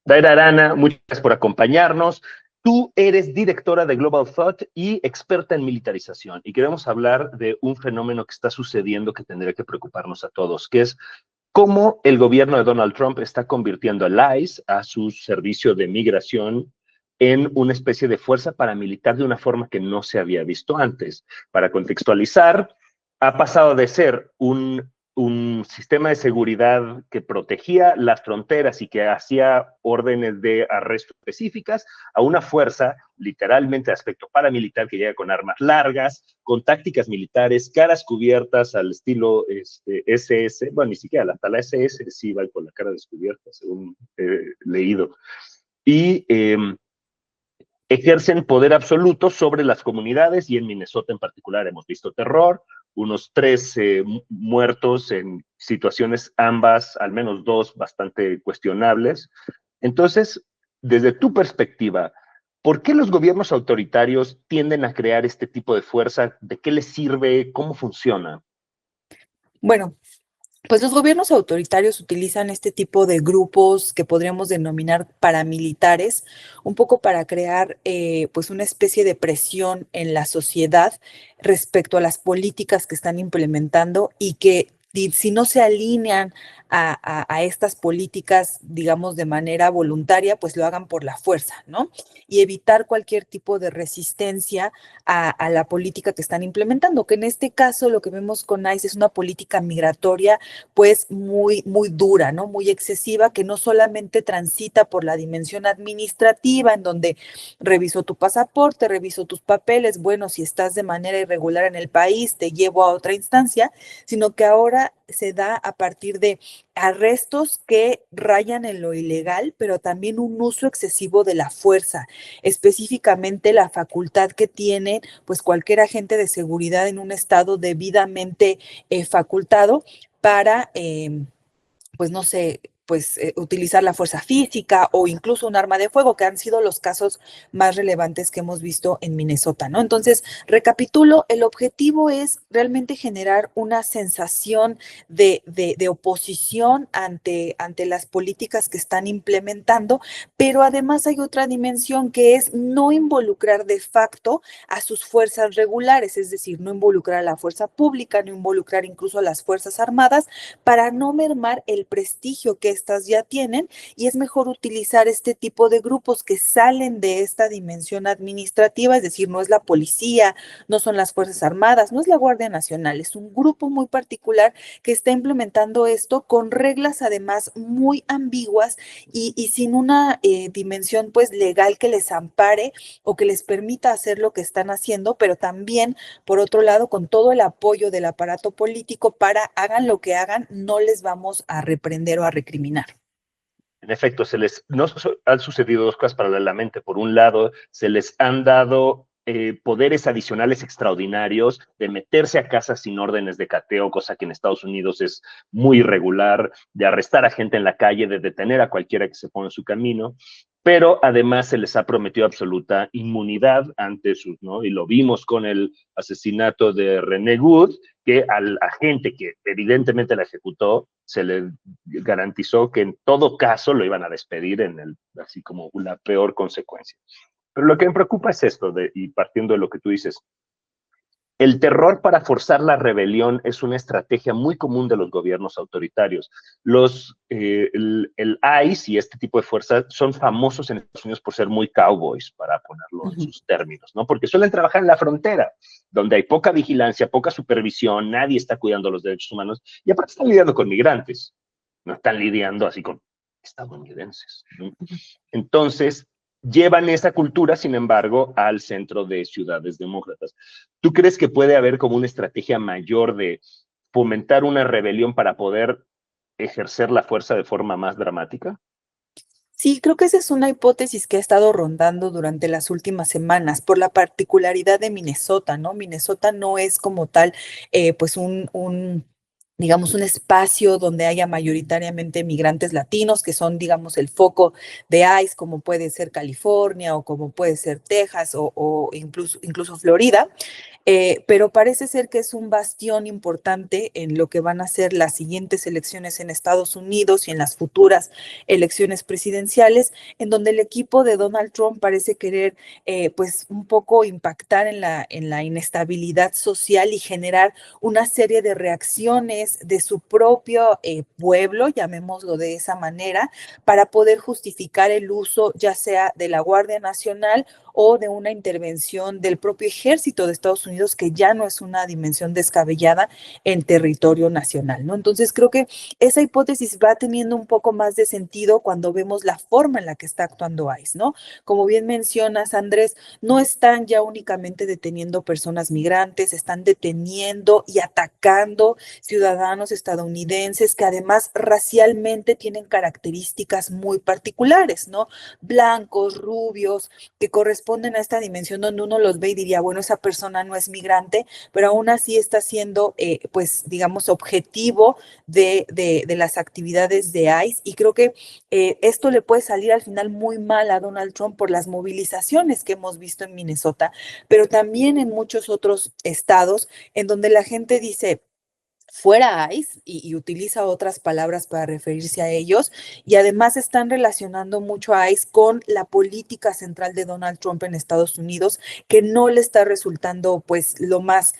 Daira Arana, muchas gracias por acompañarnos. Tú eres directora de Global Thought y experta en militarización. Y queremos hablar de un fenómeno que está sucediendo que tendría que preocuparnos a todos, que es cómo el gobierno de Donald Trump está convirtiendo al ICE, a su servicio de migración, en una especie de fuerza paramilitar de una forma que no se había visto antes. Para contextualizar, ha pasado de ser un sistema de seguridad que protegía las fronteras y que hacía órdenes de arresto específicas a una fuerza literalmente de aspecto paramilitar que llega con armas largas, con tácticas militares, caras cubiertas al estilo SS, bueno, ni siquiera hasta la SS sí va con la cara descubierta, según leído. Y ejercen poder absoluto sobre las comunidades y en Minnesota en particular hemos visto terror, unos 3 muertos en situaciones ambas, al menos 2, bastante cuestionables. Entonces, desde tu perspectiva, ¿por qué los gobiernos autoritarios tienden a crear este tipo de fuerza? ¿De qué les sirve? ¿Cómo funciona? Bueno, pues los gobiernos autoritarios utilizan este tipo de grupos que podríamos denominar paramilitares, un poco para crear pues una especie de presión en la sociedad respecto a las políticas que están implementando y que si no se alinean a estas políticas, digamos, de manera voluntaria, pues lo hagan por la fuerza, ¿no? Y evitar cualquier tipo de resistencia a la política que están implementando, que en este caso lo que vemos con ICE es una política migratoria pues muy, muy dura, ¿no? Muy excesiva, que no solamente transita por la dimensión administrativa, en donde reviso tu pasaporte, reviso tus papeles, bueno, si estás de manera irregular en el país, te llevo a otra instancia, sino que ahora se da a partir de arrestos que rayan en lo ilegal, pero también un uso excesivo de la fuerza, específicamente la facultad que tiene pues cualquier agente de seguridad en un estado debidamente facultado para, pues no sé, pues utilizar la fuerza física o incluso un arma de fuego, que han sido los casos más relevantes que hemos visto en Minnesota, ¿no? Entonces, recapitulo, el objetivo es realmente generar una sensación de oposición ante las políticas que están implementando, pero además hay otra dimensión que es no involucrar de facto a sus fuerzas regulares, es decir, no involucrar a la fuerza pública, no involucrar incluso a las Fuerzas Armadas, para no mermar el prestigio que estas ya tienen, y es mejor utilizar este tipo de grupos que salen de esta dimensión administrativa, es decir, no es la policía, no son las Fuerzas Armadas, no es la Guardia Nacional, es un grupo muy particular que está implementando esto con reglas además muy ambiguas y sin una dimensión pues legal que les ampare o que les permita hacer lo que están haciendo, pero también, por otro lado, con todo el apoyo del aparato político para hagan lo que hagan, no les vamos a reprender o a recriminar. En efecto, han sucedido 2 cosas paralelamente. Por un lado, se les han dado poderes adicionales extraordinarios de meterse a casas sin órdenes de cateo, cosa que en Estados Unidos es muy irregular, de arrestar a gente en la calle, de detener a cualquiera que se pone en su camino, pero además se les ha prometido absoluta inmunidad ante sus, ¿no? Y lo vimos con el asesinato de René Good, que al agente que evidentemente la ejecutó se le garantizó que en todo caso lo iban a despedir así como la peor consecuencia. Pero lo que me preocupa es esto, y partiendo de lo que tú dices, el terror para forzar la rebelión es una estrategia muy común de los gobiernos autoritarios. El ICE y este tipo de fuerzas son famosos en Estados Unidos por ser muy cowboys, para ponerlo en sus términos, ¿no? Porque suelen trabajar en la frontera, donde hay poca vigilancia, poca supervisión, nadie está cuidando los derechos humanos, y aparte están lidiando con migrantes, no están lidiando así con estadounidenses, ¿no? Entonces, llevan esa cultura, sin embargo, al centro de ciudades demócratas. ¿Tú crees que puede haber como una estrategia mayor de fomentar una rebelión para poder ejercer la fuerza de forma más dramática? Sí, creo que esa es una hipótesis que ha estado rondando durante las últimas semanas por la particularidad de Minnesota, ¿no? Minnesota no es como tal, pues un digamos, un espacio donde haya mayoritariamente migrantes latinos, que son, digamos, el foco de ICE, como puede ser California o como puede ser Texas o incluso Florida. Pero parece ser que es un bastión importante en lo que van a ser las siguientes elecciones en Estados Unidos y en las futuras elecciones presidenciales, en donde el equipo de Donald Trump parece querer, pues, un poco impactar en la inestabilidad social y generar una serie de reacciones de su propio pueblo, llamémoslo de esa manera, para poder justificar el uso ya sea de la Guardia Nacional o de una intervención del propio ejército de Estados Unidos, que ya no es una dimensión descabellada en territorio nacional, ¿no? Entonces creo que esa hipótesis va teniendo un poco más de sentido cuando vemos la forma en la que está actuando ICE, ¿no? Como bien mencionas, Andrés, no están ya únicamente deteniendo personas migrantes, están deteniendo y atacando ciudadanos estadounidenses que además racialmente tienen características muy particulares, ¿no? Blancos, rubios, que corresponden a esta dimensión donde uno los ve y diría, bueno, esa persona no es migrante, pero aún así está siendo, pues, digamos, objetivo de las actividades de ICE. Y creo que esto le puede salir al final muy mal a Donald Trump por las movilizaciones que hemos visto en Minnesota, pero también en muchos otros estados en donde la gente dice, fuera ICE y utiliza otras palabras para referirse a ellos, y además están relacionando mucho a ICE con la política central de Donald Trump en Estados Unidos, que no le está resultando pues lo más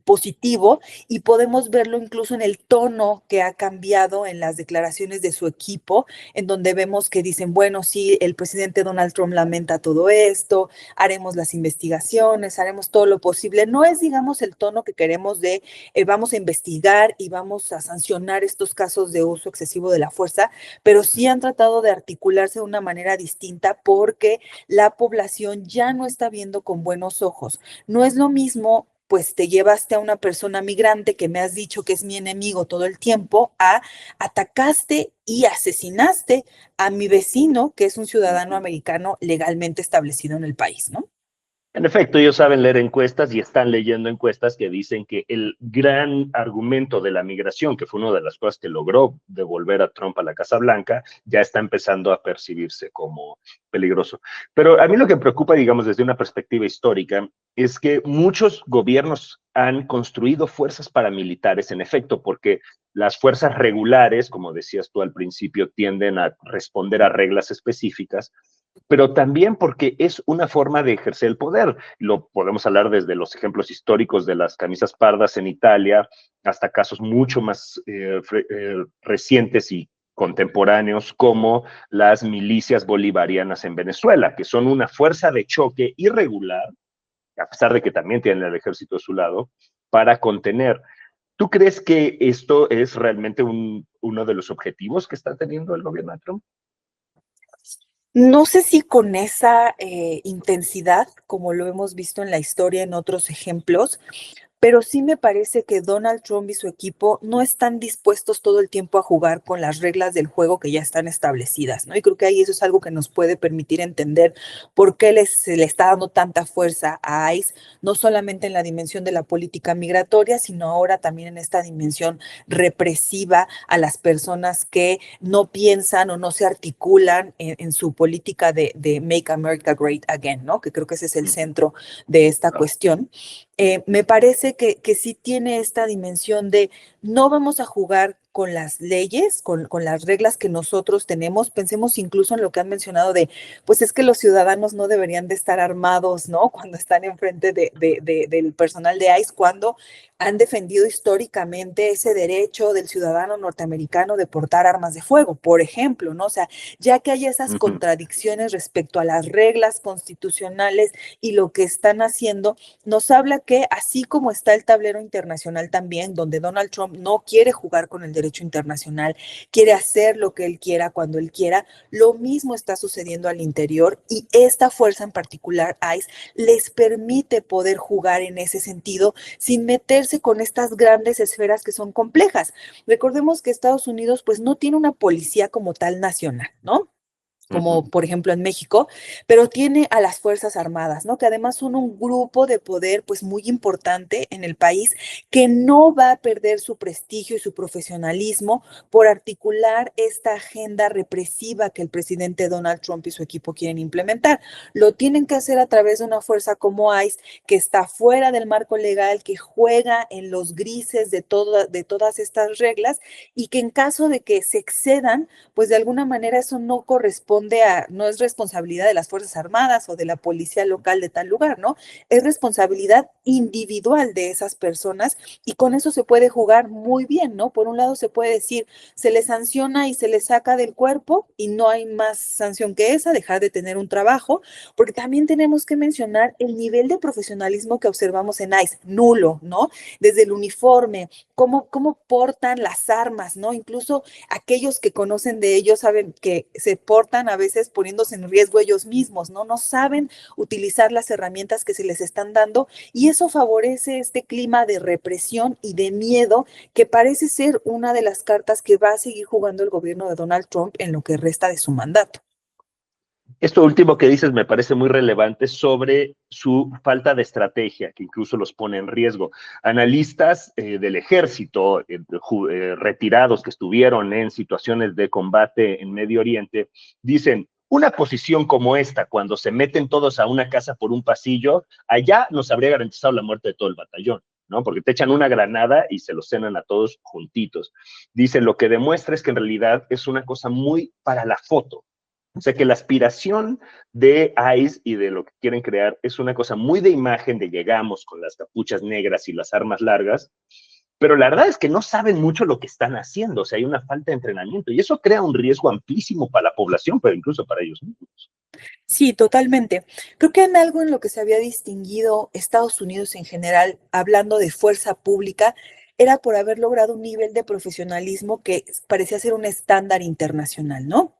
positivo, y podemos verlo incluso en el tono que ha cambiado en las declaraciones de su equipo, en donde vemos que dicen, bueno, sí, el presidente Donald Trump lamenta todo esto, haremos las investigaciones, haremos todo lo posible. No es, digamos, el tono que queremos de vamos a investigar y vamos a sancionar estos casos de uso excesivo de la fuerza, pero sí han tratado de articularse de una manera distinta porque la población ya no está viendo con buenos ojos. No es lo mismo, pues te llevaste a una persona migrante que me has dicho que es mi enemigo todo el tiempo, a atacaste y asesinaste a mi vecino, que es un ciudadano americano legalmente establecido en el país, ¿no? En efecto, ellos saben leer encuestas y están leyendo encuestas que dicen que el gran argumento de la migración, que fue una de las cosas que logró devolver a Trump a la Casa Blanca, ya está empezando a percibirse como peligroso. Pero a mí lo que me preocupa, digamos, desde una perspectiva histórica, es que muchos gobiernos han construido fuerzas paramilitares, en efecto, porque las fuerzas regulares, como decías tú al principio, tienden a responder a reglas específicas, pero también porque es una forma de ejercer el poder. Lo podemos hablar desde los ejemplos históricos de las camisas pardas en Italia hasta casos mucho más recientes y contemporáneos como las milicias bolivarianas en Venezuela, que son una fuerza de choque irregular, a pesar de que también tienen el ejército a su lado, para contener. ¿Tú crees que esto es realmente uno de los objetivos que está teniendo el gobierno de Trump? No sé si con esa intensidad, como lo hemos visto en la historia en otros ejemplos, pero sí me parece que Donald Trump y su equipo no están dispuestos todo el tiempo a jugar con las reglas del juego que ya están establecidas, ¿no? Y creo que ahí eso es algo que nos puede permitir entender por qué se le está dando tanta fuerza a ICE, no solamente en la dimensión de la política migratoria, sino ahora también en esta dimensión represiva a las personas que no piensan o no se articulan en su política de Make America Great Again, ¿no? Que creo que ese es el centro de esta cuestión. Me parece que sí tiene esta dimensión de no vamos a jugar con las leyes, con las reglas que nosotros tenemos. Pensemos incluso en lo que han mencionado de, pues es que los ciudadanos no deberían de estar armados, ¿no? Cuando están enfrente del personal de ICE, cuando han defendido históricamente ese derecho del ciudadano norteamericano de portar armas de fuego, por ejemplo, ¿no? O sea, ya que hay esas Uh -huh. contradicciones respecto a las reglas constitucionales y lo que están haciendo, nos habla que así como está el tablero internacional también, donde Donald Trump no quiere jugar con el derecho internacional, quiere hacer lo que él quiera cuando él quiera, lo mismo está sucediendo al interior, y esta fuerza en particular, ICE, les permite poder jugar en ese sentido sin meterse con estas grandes esferas que son complejas. Recordemos que Estados Unidos pues no tiene una policía como tal nacional, ¿no? como por ejemplo en México, pero tiene a las Fuerzas Armadas, ¿no? Que además son un grupo de poder pues muy importante en el país que no va a perder su prestigio y su profesionalismo por articular esta agenda represiva que el presidente Donald Trump y su equipo quieren implementar. Lo tienen que hacer a través de una fuerza como ICE que está fuera del marco legal, que juega en los grises de todas estas reglas y que en caso de que se excedan, pues de alguna manera eso no corresponde no es responsabilidad de las Fuerzas Armadas o de la policía local de tal lugar, ¿no? Es responsabilidad individual de esas personas y con eso se puede jugar muy bien, ¿no? Por un lado se puede decir, se les sanciona y se les saca del cuerpo y no hay más sanción que esa, dejar de tener un trabajo, porque también tenemos que mencionar el nivel de profesionalismo que observamos en ICE, nulo, ¿no? Desde el uniforme, cómo portan las armas, ¿no? Incluso aquellos que conocen de ellos saben que se portan a veces poniéndose en riesgo ellos mismos, ¿no? No saben utilizar las herramientas que se les están dando y eso favorece este clima de represión y de miedo que parece ser una de las cartas que va a seguir jugando el gobierno de Donald Trump en lo que resta de su mandato. Esto último que dices me parece muy relevante sobre su falta de estrategia, que incluso los pone en riesgo. Analistas del ejército, retirados que estuvieron en situaciones de combate en Medio Oriente, dicen, una posición como esta, cuando se meten todos a una casa por un pasillo, allá nos habría garantizado la muerte de todo el batallón, ¿no? Porque te echan una granada y se los cenan a todos juntitos. Dicen, lo que demuestra es que en realidad es una cosa muy para la foto. O sea que la aspiración de ICE y de lo que quieren crear es una cosa muy de imagen, de llegamos con las capuchas negras y las armas largas, pero la verdad es que no saben mucho lo que están haciendo, o sea, hay una falta de entrenamiento y eso crea un riesgo amplísimo para la población, pero incluso para ellos mismos. Sí, totalmente. Creo que en algo en lo que se había distinguido Estados Unidos en general, hablando de fuerza pública, era por haber logrado un nivel de profesionalismo que parecía ser un estándar internacional, ¿no?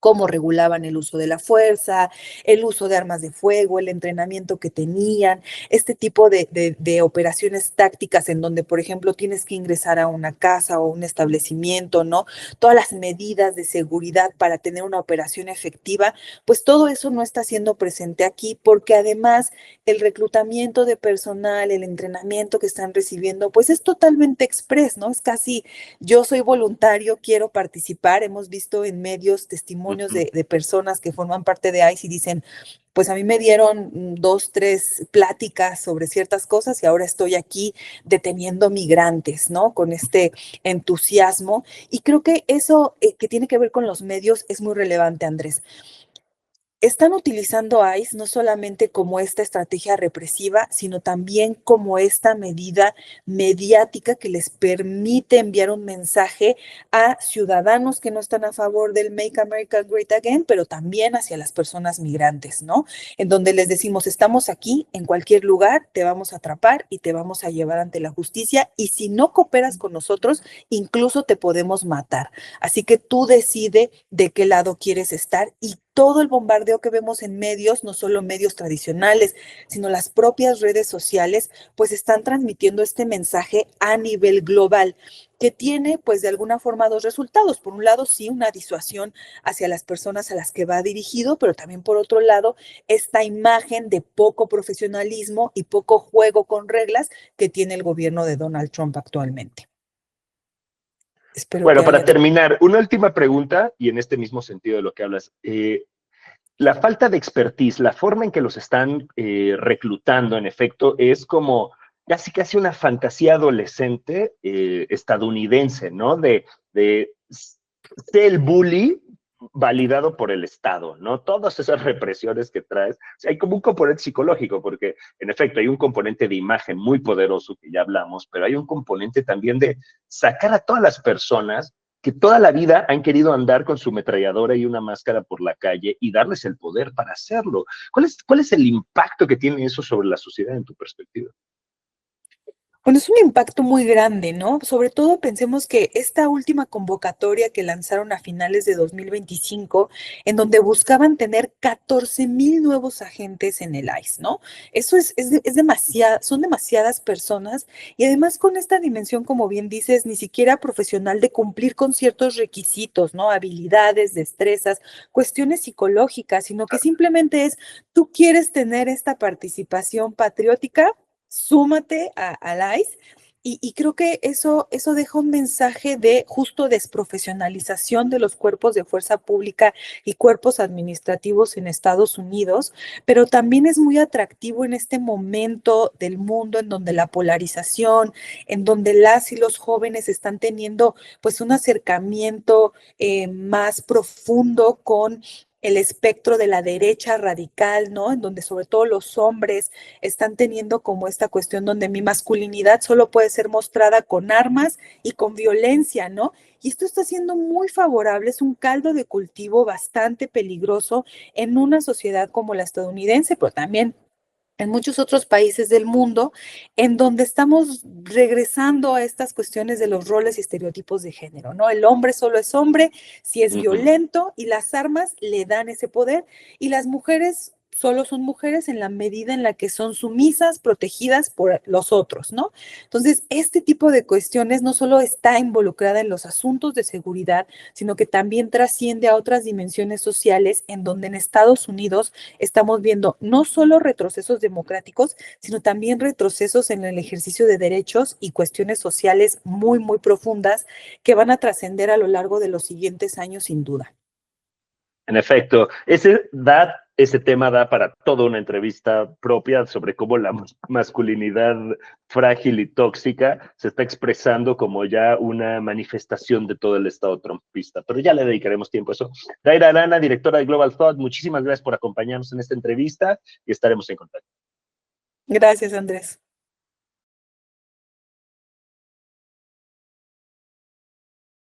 Cómo regulaban el uso de la fuerza, el uso de armas de fuego, el entrenamiento que tenían, este tipo de operaciones tácticas en donde, por ejemplo, tienes que ingresar a una casa o un establecimiento, ¿no? Todas las medidas de seguridad para tener una operación efectiva, pues todo eso no está siendo presente aquí porque además el reclutamiento de personal, el entrenamiento que están recibiendo, pues es totalmente express, ¿no? Es casi yo soy voluntario, quiero participar. Hemos visto en medios testimonios de personas que forman parte de ICE y dicen, pues a mí me dieron 2, 3 pláticas sobre ciertas cosas y ahora estoy aquí deteniendo migrantes, ¿no? Con este entusiasmo. Y creo que eso que tiene que ver con los medios es muy relevante, Andrés. Están utilizando ICE no solamente como esta estrategia represiva, sino también como esta medida mediática que les permite enviar un mensaje a ciudadanos que no están a favor del Make America Great Again, pero también hacia las personas migrantes, ¿no? En donde les decimos, estamos aquí, en cualquier lugar, te vamos a atrapar y te vamos a llevar ante la justicia y si no cooperas con nosotros, incluso te podemos matar. Así que tú decide de qué lado quieres estar y todo el bombardeo que vemos en medios, no solo medios tradicionales, sino las propias redes sociales, pues están transmitiendo este mensaje a nivel global, que tiene pues de alguna forma dos resultados. Por un lado, sí, una disuasión hacia las personas a las que va dirigido, pero también por otro lado, esta imagen de poco profesionalismo y poco juego con reglas que tiene el gobierno de Donald Trump actualmente. Espero que Bueno, para haya... terminar, una última pregunta, y en este mismo sentido de lo que hablas. La falta de expertise, la forma en que los están reclutando, en efecto, es como casi una fantasía adolescente estadounidense, ¿no? De ser el bully validado por el Estado, ¿no? Todas esas represiones que traes. O sea, hay como un componente psicológico, porque en efecto hay un componente de imagen muy poderoso que ya hablamos, pero hay un componente también de sacar a todas las personas que toda la vida han querido andar con su ametralladora y una máscara por la calle y darles el poder para hacerlo. ¿Cuál es el impacto que tiene eso sobre la sociedad en tu perspectiva? Bueno, es un impacto muy grande, ¿no? Sobre todo pensemos que esta última convocatoria que lanzaron a finales de 2025, en donde buscaban tener 14,000 nuevos agentes en el ICE, ¿no? Eso es demasiado, son demasiadas personas y además con esta dimensión, como bien dices, ni siquiera profesional de cumplir con ciertos requisitos, ¿no? Habilidades, destrezas, cuestiones psicológicas, sino que simplemente es, tú quieres tener esta participación patriótica, súmate al ICE. Y creo que eso deja un mensaje de justo desprofesionalización de los cuerpos de fuerza pública y cuerpos administrativos en Estados Unidos, pero también es muy atractivo en este momento del mundo en donde la polarización, en donde las y los jóvenes están teniendo pues un acercamiento más profundo con el espectro de la derecha radical, ¿no? En donde sobre todo los hombres están teniendo como esta cuestión donde mi masculinidad solo puede ser mostrada con armas y con violencia, ¿no? Y esto está siendo muy favorable, es un caldo de cultivo bastante peligroso en una sociedad como la estadounidense, pero también en muchos otros países del mundo, en donde estamos regresando a estas cuestiones de los roles y estereotipos de género, ¿no? El hombre solo es hombre si es Ujú. violento y las armas le dan ese poder y las mujeres solo son mujeres en la medida en la que son sumisas, protegidas por los otros, ¿no? Entonces, este tipo de cuestiones no solo está involucrada en los asuntos de seguridad, sino que también trasciende a otras dimensiones sociales en donde en Estados Unidos estamos viendo no solo retrocesos democráticos, sino también retrocesos en el ejercicio de derechos y cuestiones sociales muy, muy profundas que van a trascender a lo largo de los siguientes años, sin duda. En efecto, ese tema da para toda una entrevista propia sobre cómo la masculinidad frágil y tóxica se está expresando como ya una manifestación de todo el estado trumpista. Pero ya le dedicaremos tiempo a eso. Daira Arana, directora de Global Thought, muchísimas gracias por acompañarnos en esta entrevista y estaremos en contacto. Gracias, Andrés.